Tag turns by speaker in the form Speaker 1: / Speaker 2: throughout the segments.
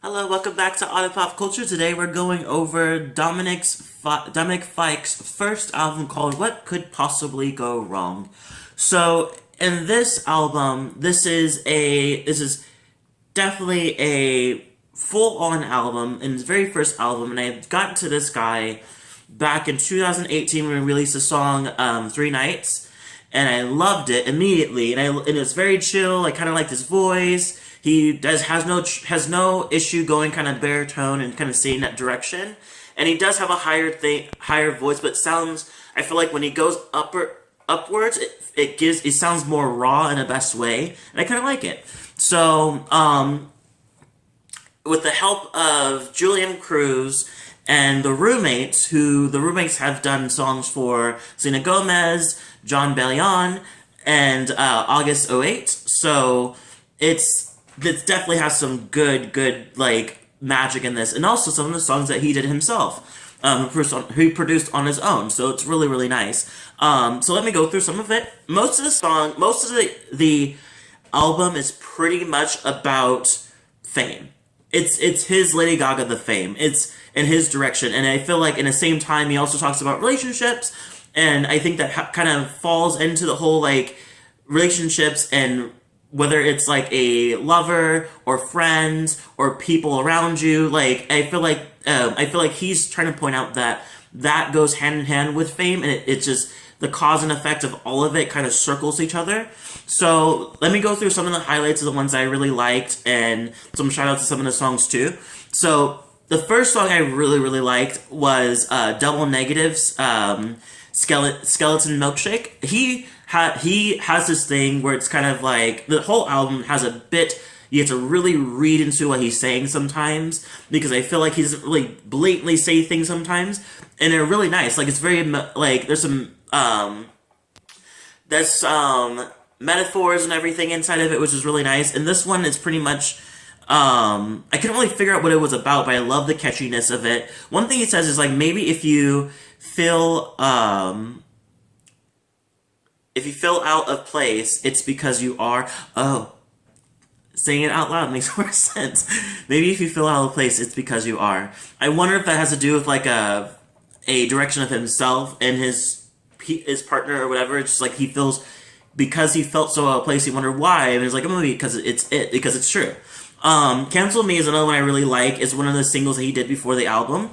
Speaker 1: Hello, welcome back to Otter Pop Culture. Today we're going over Dominic Fike's first album called What Could Possibly Go Wrong. So, in this album, this is definitely a full-on album, and his very first album, and I got to this guy back in 2018 when he released the song Three Nights, and I loved it immediately, and it's very chill. I kind of liked his voice. He has no issue going kind of baritone and kind of staying that direction, and he does have a higher voice, but sounds. I feel like when he goes upwards, it sounds more raw in the best way, and I kind of like it. So with the help of Julian Cruz and the roommates have done songs for Selena Gomez, John Bellion, and August '08. So it definitely has some good like magic in this, and also some of the songs that he did himself, he produced on his own. So it's really nice. So let me go through some of it. Most of the album is pretty much about fame. It's his Lady Gaga the fame. It's in his direction, and I feel like in the same time he also talks about relationships, and I think that kind of falls into the whole like relationships, and whether it's like a lover or friends or people around you. Like I feel like he's trying to point out that that goes hand in hand with fame, and it's just the cause and effect of all of it kind of circles each other. So let me go through some of the highlights of the ones I really liked, and some shout outs to some of the songs too. So the first song I really liked was Double Negatives, Skeleton Milkshake. He has this thing where it's kind of like the whole album has a bit. You have to really read into what he's saying sometimes, because I feel like he doesn't really blatantly say things sometimes, and they're really nice. Like it's very like there's some metaphors and everything inside of it, which is really nice. And this one is pretty much I couldn't really figure out what it was about, but I love the catchiness of it. One thing he says is like, maybe if you feel out of place, it's because you are. Oh, saying it out loud makes more sense. Maybe if you feel out of place, it's because you are. I wonder if that has to do with like a direction of himself and his partner or whatever. It's just like he feels, because he felt so out of place. He wondered why, and it's like, maybe because it's true. Cancel Me is another one I really like. It's one of the singles that he did before the album.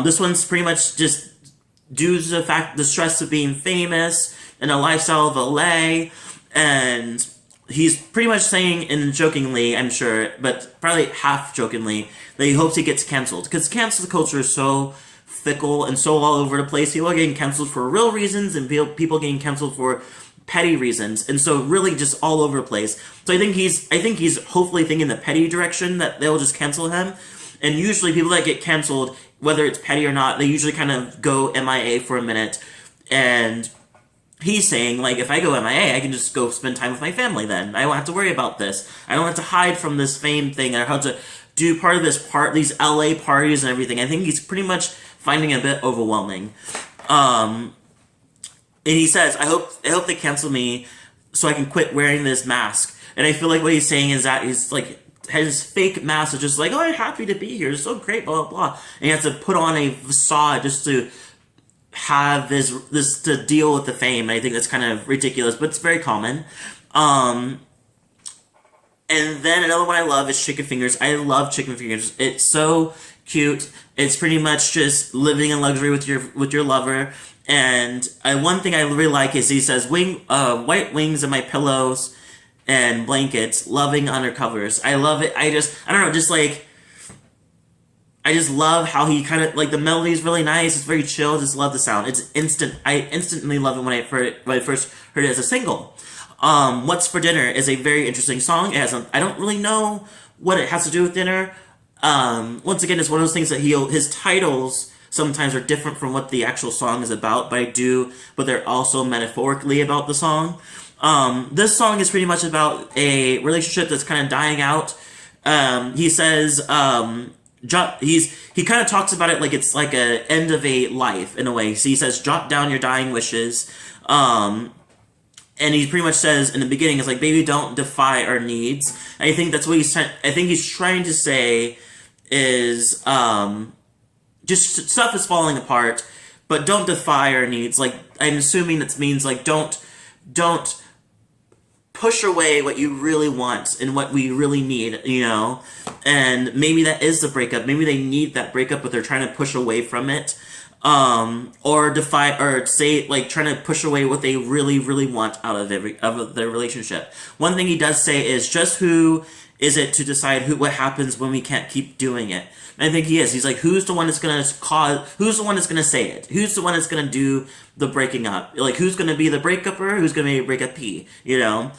Speaker 1: This one's pretty much just due to the stress of being famous and the lifestyle of LA, and he's pretty much saying, and jokingly, I'm sure, but probably half jokingly, that he hopes he gets canceled, because cancel culture is so fickle and so all over the place. People are getting canceled for real reasons, and people getting canceled for petty reasons, and so really just all over the place. So I think he's hopefully thinking the petty direction, that they'll just cancel him. And usually people that get canceled, whether it's petty or not, they usually kind of go MIA for a minute. And he's saying, like, if I go MIA, I can just go spend time with my family then. I don't have to worry about this. I don't have to hide from this fame thing. I don't have to do these LA parties and everything. I think he's pretty much finding it a bit overwhelming. And he says, I hope they cancel me so I can quit wearing this mask. And I feel like what he's saying is that he's like, his fake mask is just like, oh, I'm happy to be here. It's so great, blah, blah, blah. And he has to put on a facade just to have this to deal with the fame. And I think that's kind of ridiculous, but it's very common. And then another one I love is Chicken Fingers. I love Chicken Fingers. It's so cute. It's pretty much just living in luxury with your lover. And one thing I really like is he says, white wings in my pillows and blankets, loving under covers. I love it. I don't know, just like, I just love how he kind of, like, the melody is really nice. It's very chill. Just love the sound. I instantly love it when I first heard it as a single. What's for Dinner is a very interesting song. I don't really know what it has to do with dinner. Once again, it's one of those things that his titles sometimes are different from what the actual song is about, but they're also metaphorically about the song. This song is pretty much about a relationship that's kind of dying out. He says, he kind of talks about it like it's like a end of a life in a way. So he says, jot down your dying wishes. and he pretty much says in the beginning, it's like, baby, don't defy our needs. And I think that's what I think he's trying to say is, just stuff is falling apart, but don't defy our needs. Like, I'm assuming that means, like, don't push away what you really want and what we really need, you know? And maybe that is the breakup. Maybe they need that breakup, but they're trying to push away from it. Or defy, or say, like, trying to push away what they really, really want out of their relationship. One thing he does say is, just who is it to decide what happens when we can't keep doing it? And I think he is. He's like, who's the one that's gonna who's the one that's gonna say it? Who's the one that's gonna do the breaking up? Like, who's gonna be the breakupper? Who's gonna be a breakup-y? You know?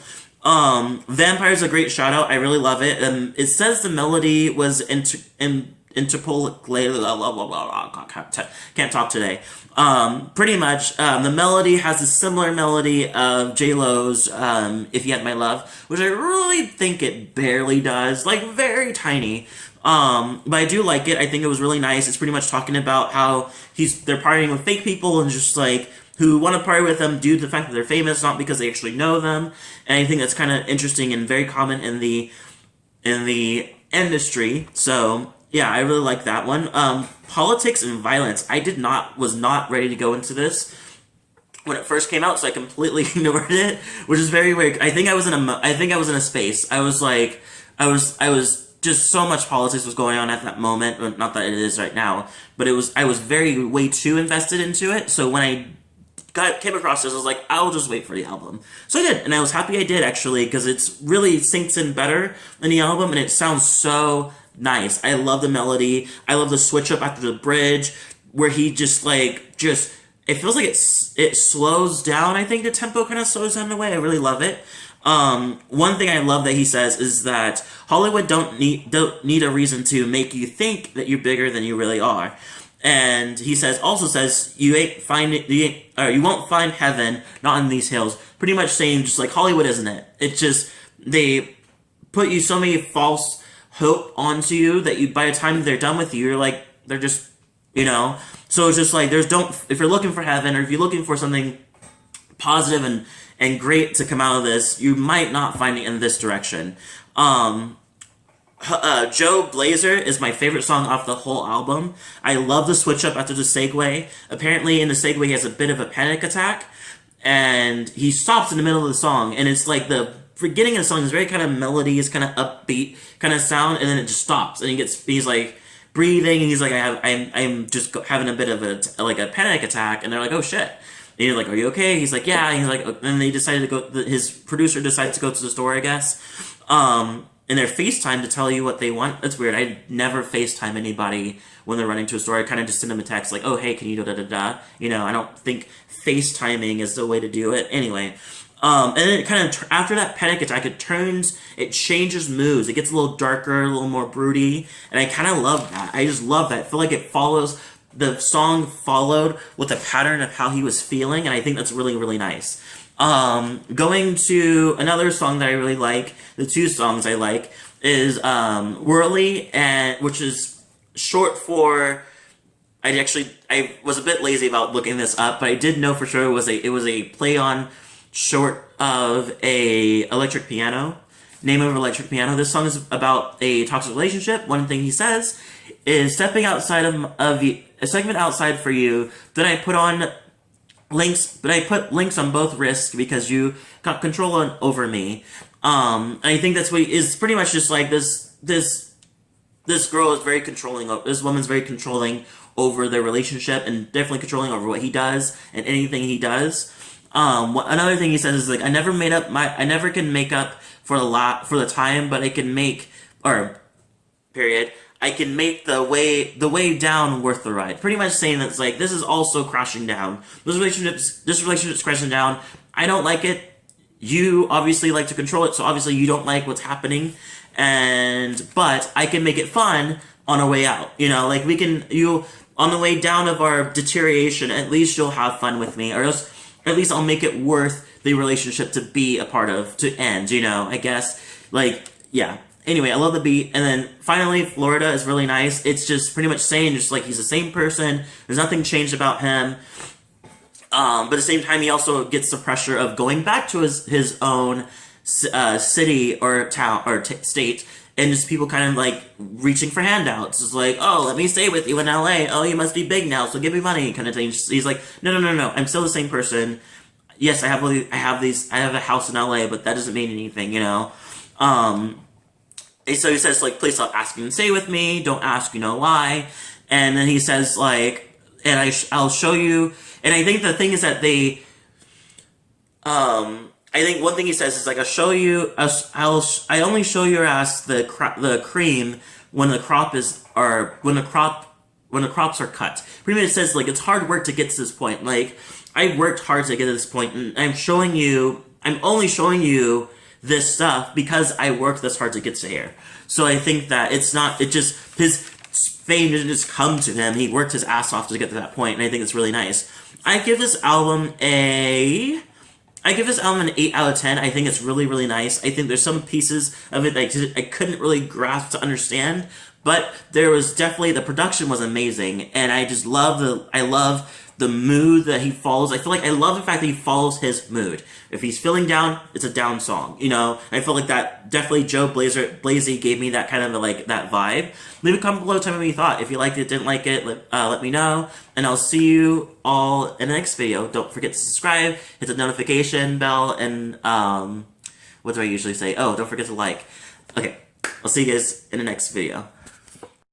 Speaker 1: Vampire's a great shout out. I really love it. It says the melody was interpolated. Can't talk today. Pretty much, the melody has a similar melody of J-Lo's "If You Had My Love," which I really think it barely does, like very tiny. But I do like it. I think it was really nice. It's pretty much talking about how they're partying with fake people and just like who want to party with them due to the fact that they're famous, not because they actually know them. And I think that's kind of interesting and very common in the industry. So yeah, I really like that one. Politics and violence. Was not ready to go into this when it first came out, so I completely ignored it, which is very weird. I think I was in a space. I was just so much politics was going on at that moment. Not that it is right now, but I was way too invested into it. So when I came across this, I was like, I'll just wait for the album. So I did, and I was happy I did, actually, because it's really sinks in better than the album, and it sounds so nice. I love the melody. I love the switch up after the bridge, where he it feels like it slows down. I think the tempo kind of slows down in a way. I really love it. One thing I love that he says is that Hollywood don't need a reason to make you think that you're bigger than you really are. And he also says you won't find heaven, not in these hills. Pretty much saying just like Hollywood isn't it. It's just they put you so many false hope onto you that by the time they're done with you, you're like, they're just, you know. So it's just like if you're looking for heaven, or if you're looking for something positive and great to come out of this, you might not find it in this direction. Joe Blazer is my favorite song off the whole album. I love the switch up after the segue. Apparently in the segue he has a bit of a panic attack, and he stops in the middle of the song, and it's like the beginning of the song is very kind of melody, it's kind of upbeat kind of sound, and then it just stops, and he's like breathing, and he's like, I'm just having a bit of a panic attack, and they're like, oh shit. And you're like, are you okay? He's like, yeah. And he's like, and they decided to go. His producer decided to go to the store, I guess. And they're FaceTime to tell you what they want. That's weird. I never FaceTime anybody when they're running to a store. I kind of just send them a text like, oh, hey, can you da-da-da-da? You know, I don't think FaceTiming is the way to do it. Anyway. And then it kind of, after that panic attack, it changes moods. It gets a little darker, a little more broody. And I kind of love that. I just love that. I feel like the song followed with a pattern of how he was feeling. And I think that's really, really nice. Going to another song that I really like, the two songs I like, is Whirly, which is short for, I was a bit lazy about looking this up, but I did know for sure it was a play on short of a electric piano, name of electric piano. This song is about a toxic relationship. One thing he says is stepping outside of a segment outside for you, then I put links on both wrists because you got control over me. And I think that's what is pretty much just like this girl is very controlling. This woman's very controlling over their relationship, and definitely controlling over what he does and anything he does. Another thing he says is like, I never can make up for the time, but I can make, I can make the way down worth the ride. Pretty much saying that it's like, this is also crashing down. This relationship's crashing down. I don't like it. You obviously like to control it, so obviously you don't like what's happening. But I can make it fun on our way out. You know, like on the way down of our deterioration, at least you'll have fun with me, or else at least I'll make it worth the relationship to be a part of, to end, you know, I guess. Like, yeah. Anyway, I love the beat. And then finally, Florida is really nice. It's just pretty much saying just like he's the same person. There's nothing changed about him. But at the same time, he also gets the pressure of going back to his own city or town or state, and just people kind of like reaching for handouts. It's like, oh, let me stay with you in LA. Oh, you must be big now, so give me money, kind of thing. He's like, no, no, no, no. I'm still the same person. Yes, I have a house in LA, but that doesn't mean anything, you know. And so he says like, please stop asking to stay with me. Don't ask, you know why. And then he says like, and I'll show you. And I think the thing is that I think one thing he says is like, I only show your ass the cream when the crops are cut. Pretty much it says like, it's hard work to get to this point. Like, I worked hard to get to this point, and I'm only showing you this stuff because I worked this hard to get to here. So I think that his fame didn't just come to him. He worked his ass off to get to that point, and I think it's really nice. I give this album an 8 out of 10. I think it's really, really nice. I think there's some pieces of it that I couldn't really grasp to understand, but there was definitely, the production was amazing, and I just love the mood that he follows. I love the fact that he follows his mood. If he's feeling down, it's a down song, you know? I feel like that definitely Blazey gave me that kind of that vibe. Leave a comment below, tell me what you thought. If you liked it, didn't like it, let me know. And I'll see you all in the next video. Don't forget to subscribe, hit the notification bell, and what do I usually say? Oh, don't forget to like. Okay, I'll see you guys in the next video.